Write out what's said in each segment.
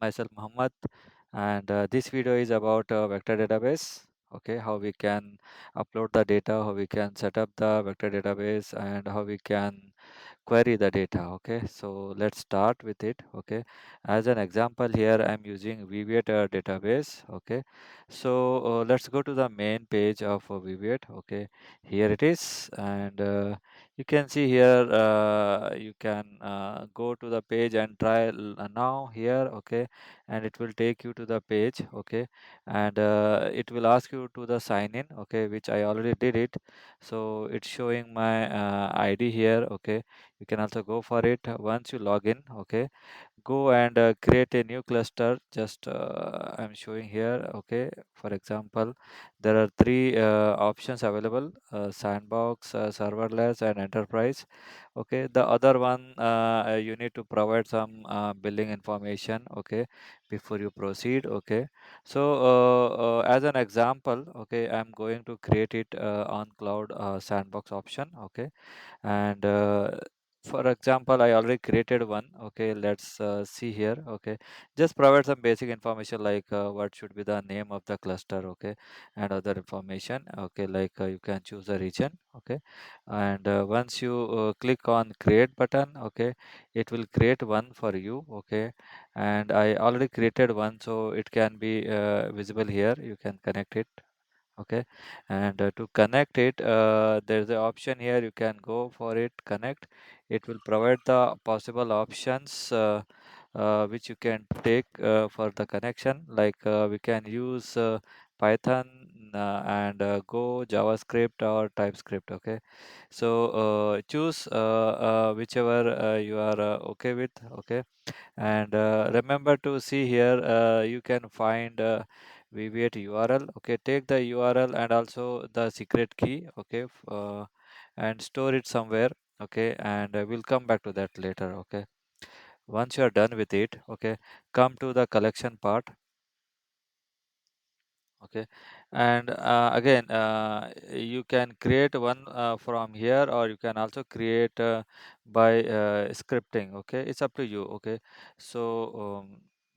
myself Muhammad, and this video is about vector database. Okay, how we can upload the data, how we can set up the vector database, and how we can query the data. Okay, so let's start with it. Okay, as an example here I'm using Weaviate database. Okay, so let's go to the main page of Weaviate. Okay, here it is, and you can see here you can go to the page and try now here. Okay, and it will take you to the page. Okay, and it will ask you to the sign in. Okay, which I already did it, so it's showing my ID here. Okay, you can also go for it once you log in. Okay, go and create a new cluster. Just I'm showing here. Okay, for example, there are three options available: sandbox, serverless, and enterprise. Okay, the other one you need to provide some billing information. Okay, before you proceed. Okay, so as an example, okay, I'm going to create it on cloud sandbox option. Okay, and for example I already created one. Okay, let's see here. Okay, just provide some basic information like what should be the name of the cluster. Okay, and other information. Okay, like you can choose a region. Okay, and once you click on create button, okay, it will create one for you. Okay, and I already created one, so it can be visible here. You can connect it. Okay, and to connect it, there's an option here. You can go for it, connect. It will provide the possible options which you can take for the connection, like we can use Python and Go, JavaScript, or TypeScript. Okay, so choose whichever you are okay with. Okay, and remember to see here, you can find Weaviate URL. Okay, take the URL and also the secret key. Okay, and store it somewhere. Okay, and we'll come back to that later. Okay, once you are done with it, okay, come to the collection part. Okay, and again, you can create one from here, or you can also create by scripting. Okay, it's up to you. Okay, so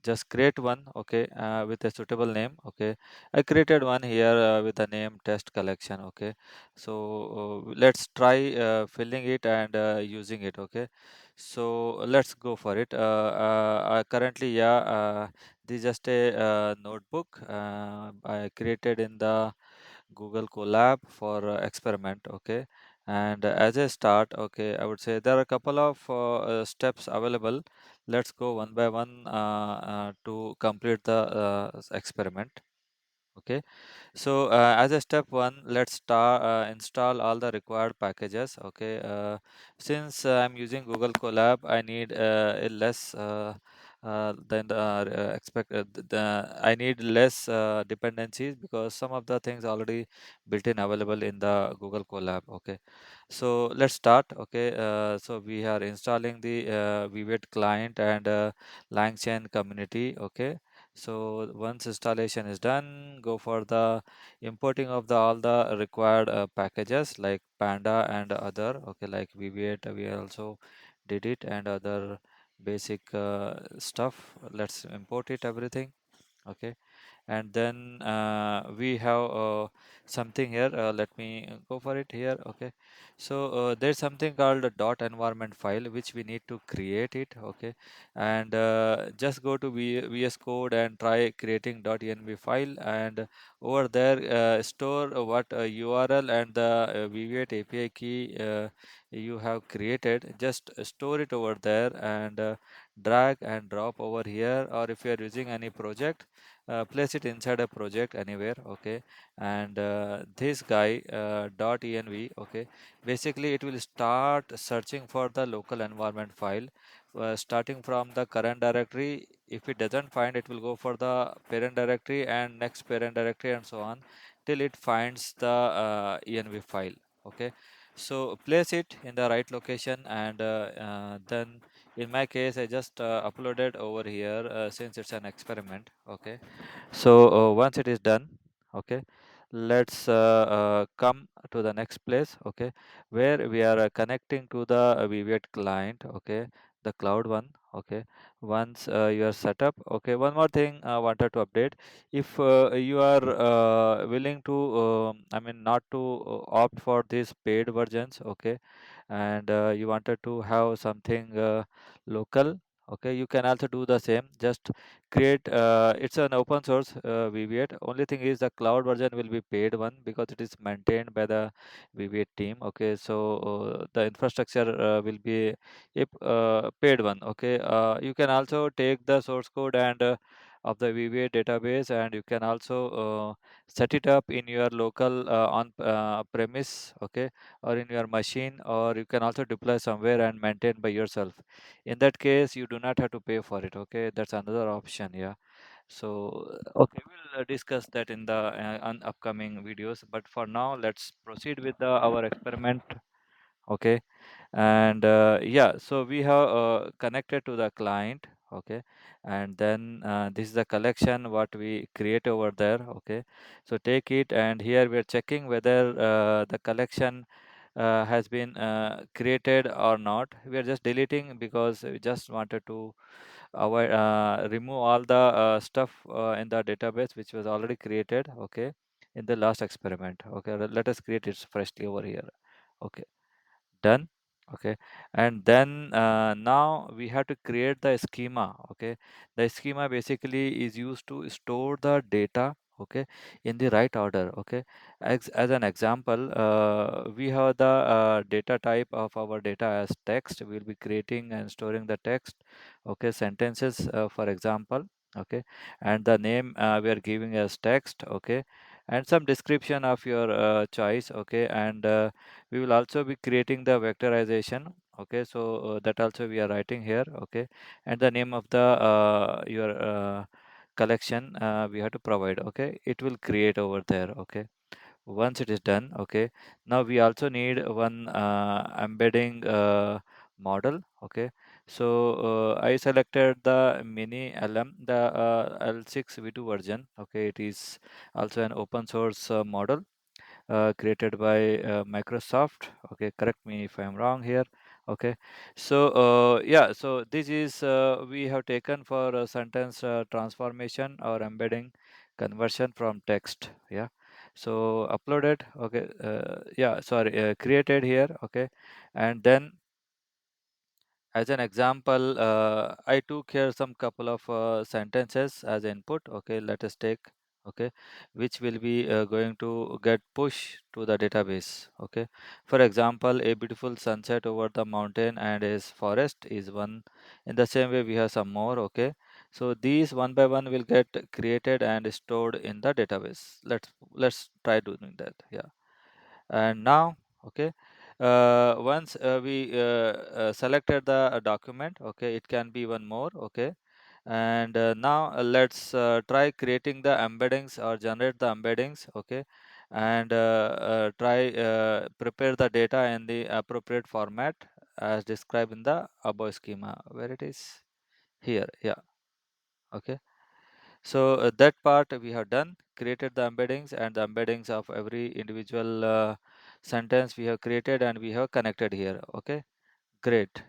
just create one. Okay, with a suitable name. Okay, I created one here with the name test collection. Okay, so let's try filling it and using it. Okay, so let's go for it. Currently, yeah, this is just a notebook I created in the Google Colab for experiment. Okay, and as a start, okay, I would say there are a couple of steps available. Let's go one by one to complete the experiment. Okay, so as a step one, let's start install all the required packages. Okay, since I'm using Google Colab, I need a less than the I need less dependencies, because some of the things already built in available in the Google Colab. Okay, so let's start. Okay, so we are installing the Weaviate client and LangChain community. Okay, so once installation is done, go for the importing of the all the required packages like Panda and other. Okay, like Weaviate, we also did it, and other basic stuff. Let's import it everything. Okay, and then we have something here. Let me go for it here. Okay, so there's something called a dot environment file which we need to create it. Okay, and just go to VS Code and try creating .env file, and over there store what URL and the Weaviate API key you have created. Just store it over there, and drag and drop over here, or if you are using any project, place it inside a project anywhere. Okay, and this guy .env. Okay, basically it will start searching for the local environment file, starting from the current directory. If it doesn't find, it will go for the parent directory and next parent directory, and so on, till it finds the env file. Okay, so place it in the right location, and then in my case I just uploaded over here since it's an experiment. Okay, so once it is done, okay, let's come to the next place. Okay, where we are connecting to the Weaviate client. Okay, the cloud one. Okay, once you are set up. Okay, one more thing I wanted to update. If you are willing to, I mean, not to opt for these paid versions, okay, and you wanted to have something local, okay, you can also do the same. Just create, it's an open source Weaviate. Only thing is the cloud version will be paid one because it is maintained by the Weaviate team. Okay, so the infrastructure will be a paid one. Okay, you can also take the source code and of the VBA database, and you can also set it up in your local on premise, okay, or in your machine, or you can also deploy somewhere and maintain by yourself. In that case, you do not have to pay for it. Okay, that's another option. Yeah. So okay, we'll discuss that in the on upcoming videos. But for now, let's proceed with our experiment. Okay, and yeah, so we have connected to the client. Okay, and then this is the collection what we create over there. Okay, so take it, and here we are checking whether the collection has been created or not. We are just deleting because we just wanted to avoid remove all the stuff in the database which was already created, okay, in the last experiment. Okay, let us create it freshly over here. Okay, done. Okay, and then now we have to create the schema. Okay, the schema basically is used to store the data, okay, in the right order. Okay, as an example, we have the data type of our data as text. We'll be creating and storing the text, okay, sentences, for example. Okay, and the name we are giving as text. Okay, and some description of your choice. Okay, and we will also be creating the vectorization. Okay, so that also we are writing here. Okay, and the name of the your collection we have to provide. Okay, it will create over there. Okay, once it is done. Okay, now we also need one embedding model. Okay, so I selected the mini lm, the L6 v2 version. Okay, it is also an open source model created by Microsoft. Okay, correct me if I'm wrong here. Okay, so yeah, so this is we have taken for sentence transformation or embedding conversion from text. Yeah, so uploaded. Okay, yeah, sorry, created here. Okay, and then as an example, I took here some couple of sentences as input. Okay, let us take. Okay, which will be going to get pushed to the database. Okay, for example, a beautiful sunset over the mountain and a forest is one. In the same way, we have some more. Okay, so these one by one will get created and stored in the database. Let's try doing that. Yeah, and now, okay, once we selected the document, okay, it can be one more. Okay, and now let's try creating the embeddings or generate the embeddings. Okay, and try prepare the data in the appropriate format as described in the above schema, where it is here. Yeah. Okay, so that part we have done, created the embeddings, and the embeddings of every individual sentence we have created and we have connected here. Okay, great.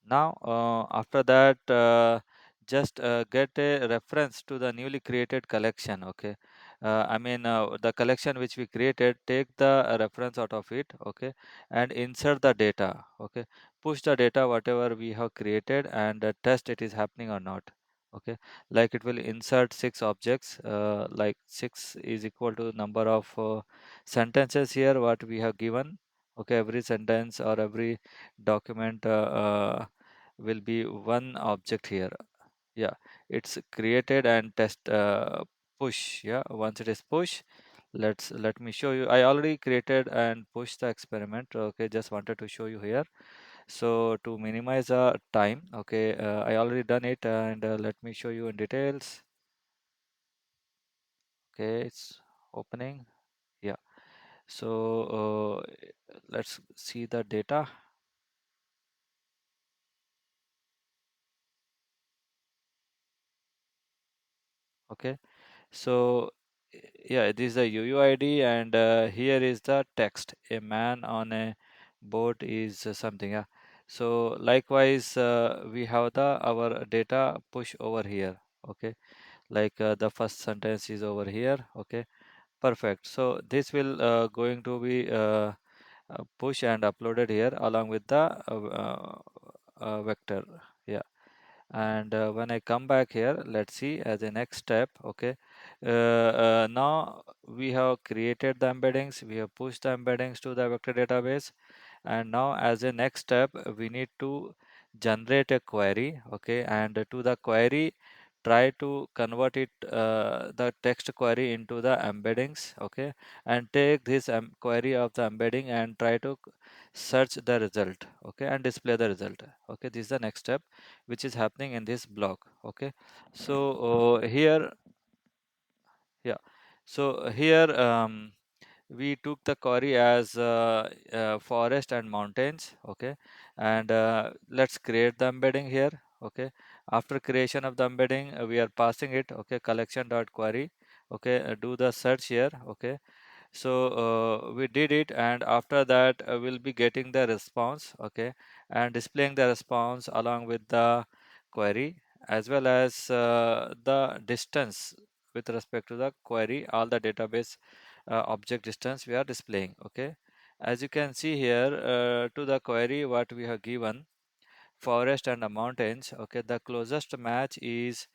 Now, after that, just get a reference to the newly created collection. Okay, I mean the collection which we created. Take the reference out of it. Okay, and insert the data. Okay, push the data whatever we have created and test it is happening or not. Okay, like it will insert six objects. Like six is equal to number of sentences here what we have given. Okay, every sentence or every document will be one object here. Yeah, it's created and test push. Yeah, once it is push, let me show you. I already created and pushed the experiment. Okay, just wanted to show you here. So to minimize the time, okay, I already done it, and let me show you in details. Okay, it's opening. Yeah, so let's see the data. Okay, so yeah, this is the UUID, and here is the text. A man on a boat is something. Yeah. So likewise, we have the our data push over here. Okay, like the first sentence is over here. Okay, perfect. So this will going to be push and uploaded here along with the vector. Yeah, and when I come back here, let's see as a next step. Okay, now we have created the embeddings, we have pushed the embeddings to the vector database, and now as a next step we need to generate a query. Okay, and to the query try to convert it the text query into the embeddings. Okay, and take this query of the embedding and try to search the result. Okay, and display the result. Okay, this is the next step which is happening in this block. Okay, so here, yeah, so here we took the query as forest and mountains. Okay, and let's create the embedding here. Okay, after creation of the embedding, we are passing it. Okay, collection dot query. Okay, do the search here. Okay, so we did it, and after that we'll be getting the response. Okay, and displaying the response along with the query, as well as the distance with respect to the query, all the database object distance we are displaying. Okay, as you can see here, to the query what we have given, forest and the mountains. Okay, the closest match is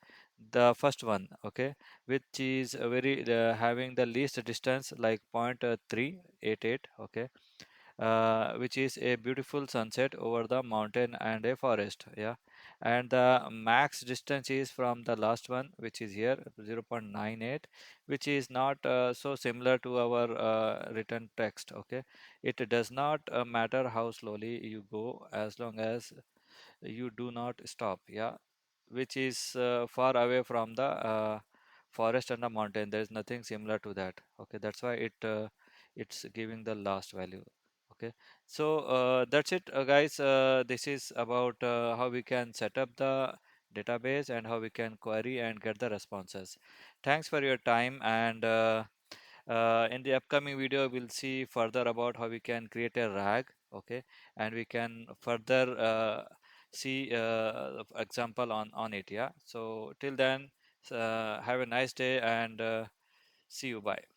the first one. Okay, which is a very having the least distance like 0.388. Okay, which is a beautiful sunset over the mountain and a forest. Yeah, and the max distance is from the last one, which is here 0.98, which is not so similar to our written text. Okay, it does not matter how slowly you go, as long as you do not stop. Yeah, which is far away from the forest and the mountain. There is nothing similar to that. Okay, that's why it's giving the last value. Okay, so that's it, guys. This is about how we can set up the database and how we can query and get the responses. Thanks for your time, and in the upcoming video we'll see further about how we can create a rag. Okay, and we can further see example on it. Yeah, so till then, have a nice day, and see you. Bye.